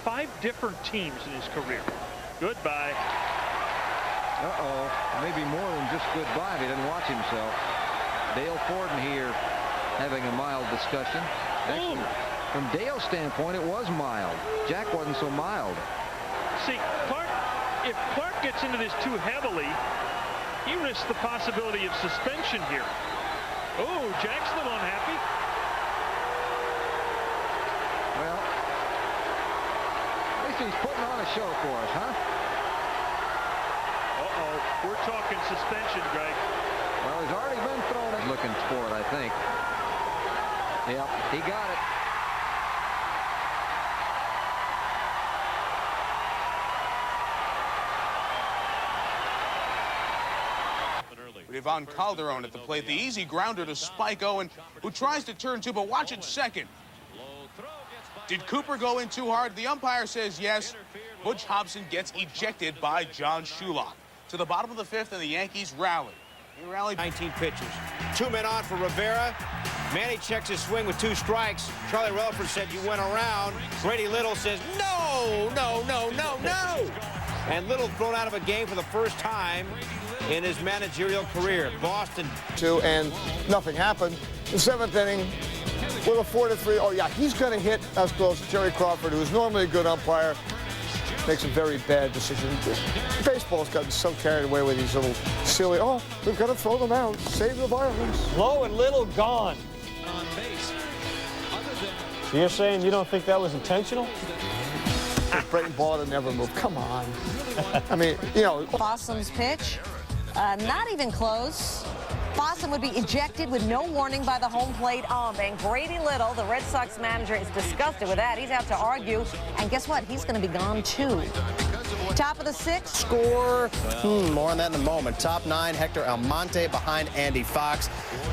5 different teams in his career. Goodbye. Uh-oh, maybe more than just goodbye. He didn't watch himself. Dale Forden here having a mild discussion. Actually, from Dale's standpoint, it was mild. Jack wasn't so mild. See, if Clark gets into this too heavily, he risks the possibility of suspension here. Oh, Jack's a little unhappy. Well, at least he's putting on a show for us, huh? Uh-oh, we're talking suspension, Greg. Well, he's already been thrown in. Looking for it, I think. Yep, he got it. Ivan Calderon at the plate, the easy grounder to Spike Owen, who tries to turn 2, but watch it second. Did Cooper go in too hard? The umpire says yes. Butch Hobson gets ejected by John Shulock. To the bottom of the 5th, and the Yankees rally. They rallied 19 pitches. 2 men on for Rivera. Manny checks his swing with 2 strikes. Charlie Relaford said you went around. Grady Little says no, no, no, no, no. And Little thrown out of a game for the first time in his managerial career. Boston. And nothing happened. The 7th inning with a 4-3. Oh, yeah, he's going to hit us close. Jerry Crawford, who is normally a good umpire, makes a very bad decision. Baseball's gotten so carried away with these little silly, oh, we've got to throw them out, save the violence. Low and Little gone. On base. So you're saying you don't think that was intentional? Brayton ball to never move. Come on. I mean, you know. Fossum's pitch, not even close. Fossum would be ejected with no warning by the home plate ump. And Grady Little, the Red Sox manager, is disgusted with that. He's out to argue. And guess what? He's going to be gone, too. Top of the 6th. Score. More on that in a moment. Top 9, Hector Almonte behind Andy Fox.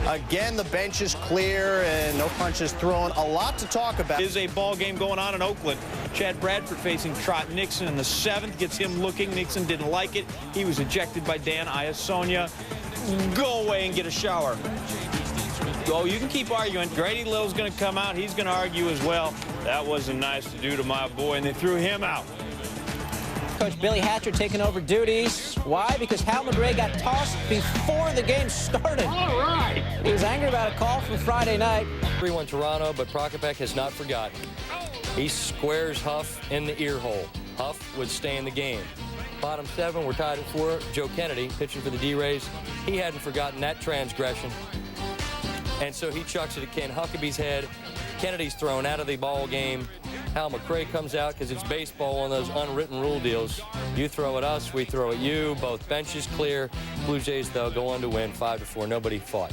Again, the bench is clear and no punches thrown. A lot to talk about. Is a ball game going on in Oakland. Chad Bradford facing Trot Nixon in the 7th. Gets him looking. Nixon didn't like it. He was ejected by Dan Iasonia. Go away and get a shower. Oh, you can keep arguing. Grady Little's going to come out. He's going to argue as well. That wasn't nice to do to my boy, and they threw him out. Coach Billy Hatcher taking over duties. Why? Because Hal McRae got tossed before the game started. All right. He was angry about a call from Friday night. 3-1 Toronto, but Prokopec has not forgotten. He squares Huff in the ear hole. Huff would stay in the game. Bottom 7, we're tied at 4. Joe Kennedy pitching for the D-Rays. He hadn't forgotten that transgression. And so he chucks it at Ken Huckabee's head. Kennedy's thrown out of the ball game. Hal McRae comes out because it's baseball, one of those unwritten rule deals. You throw at us, we throw at you. Both benches clear. Blue Jays, though, go on to win 5-4. Nobody fought.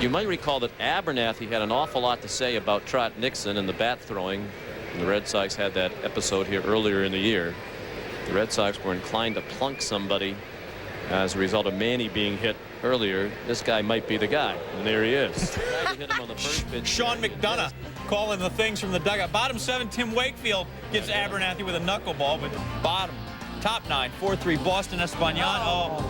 You might recall that Abernathy had an awful lot to say about Trot Nixon and the bat throwing. And the Red Sox had that episode here earlier in the year. The Red Sox were inclined to plunk somebody as a result of Manny being hit earlier. This guy might be the guy, and there he is. Hit him on the first pitch. Sean McDonough calling the things from the dugout. Bottom 7, Tim Wakefield gives Abernathy with a knuckleball, but bottom, top 9, 4-3, Boston Espanian. Oh,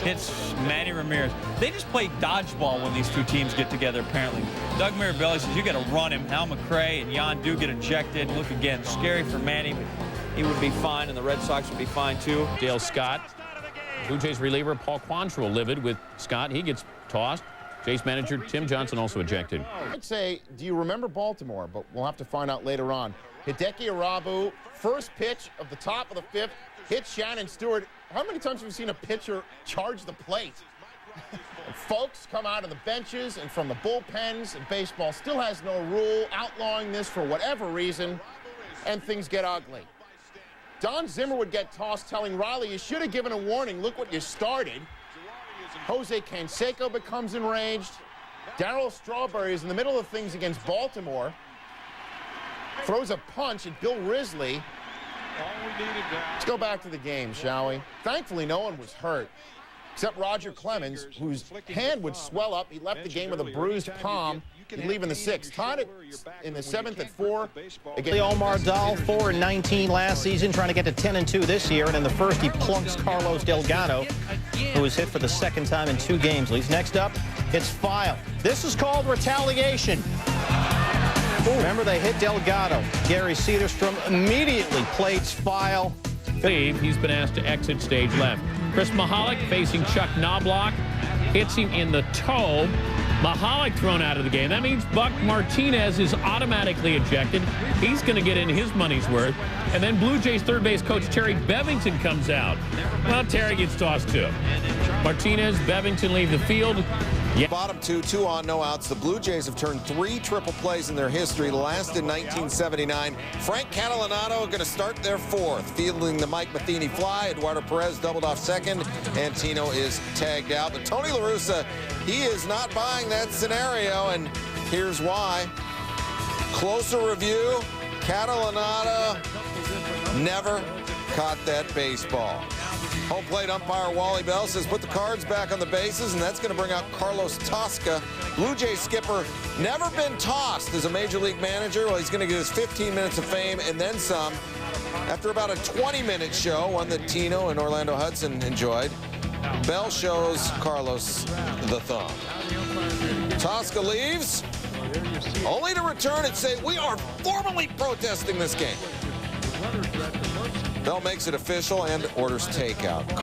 hits Manny Ramirez. They just play dodgeball when these two teams get together, apparently. Doug Mirabelli says you got to run him. Hal McRae and Jan do get ejected. Look again, scary for Manny. He would be fine, and the Red Sox would be fine, too. Dale Scott. Blue Jays reliever Paul Quantrill livid with Scott. He gets tossed. Jays manager Tim Johnson also ejected. I'd say, do you remember Baltimore? But we'll have to find out later on. Hideki Arabu, first pitch of the top of the 5th, hits Shannon Stewart. How many times have we seen a pitcher charge the plate? Folks come out of the benches and from the bullpens, and baseball still has no rule outlawing this for whatever reason, and things get ugly. Don Zimmer would get tossed telling Riley, you should have given a warning. Look what you started. Jose Canseco becomes enraged. Darryl Strawberry is in the middle of things against Baltimore. Throws a punch at Bill Risley. Let's go back to the game, shall we? Thankfully, no one was hurt, except Roger Clemens, whose hand would swell up. He left the game with a bruised palm. He'd leave in the 6th. Tied it in the 7th at 4. Again, Omar Dahl, 4-19 last season, trying to get to 10-2 this year. And in the 1st, he plunks Carlos Delgado, who was hit for the 2nd time in 2 games. Next up, it's File. This is called retaliation. Remember, they hit Delgado. Gary Cederstrom immediately plates file. He's been asked to exit stage left. Chris Mahalik facing Chuck Knobloch. Hits him in the toe. Mahalik thrown out of the game. That means Buck Martinez is automatically ejected. He's going to get in his money's worth. And then Blue Jays third base coach Terry Bevington comes out. Well, Terry gets tossed too. Martinez, Bevington leave the field. Bottom two on, no outs. The Blue Jays have turned 3 triple plays in their history, last in 1979. Frank Catalanato going to start their 4th, fielding the Mike Matheny fly. Eduardo Perez doubled off second, and Tino is tagged out. But Tony La Russa, he is not buying that scenario, and here's why. Closer review, Catalanato never caught that baseball. Home plate umpire Wally Bell says put the cards back on the bases, and that's going to bring out Carlos Tosca. Blue Jays skipper, never been tossed as a major league manager. Well, he's going to get his 15 minutes of fame and then some. After about a 20-minute show, one that Tino and Orlando Hudson enjoyed, Bell shows Carlos the thumb. Tosca leaves, only to return and say, we are formally protesting this game. Bell makes it official and orders takeout.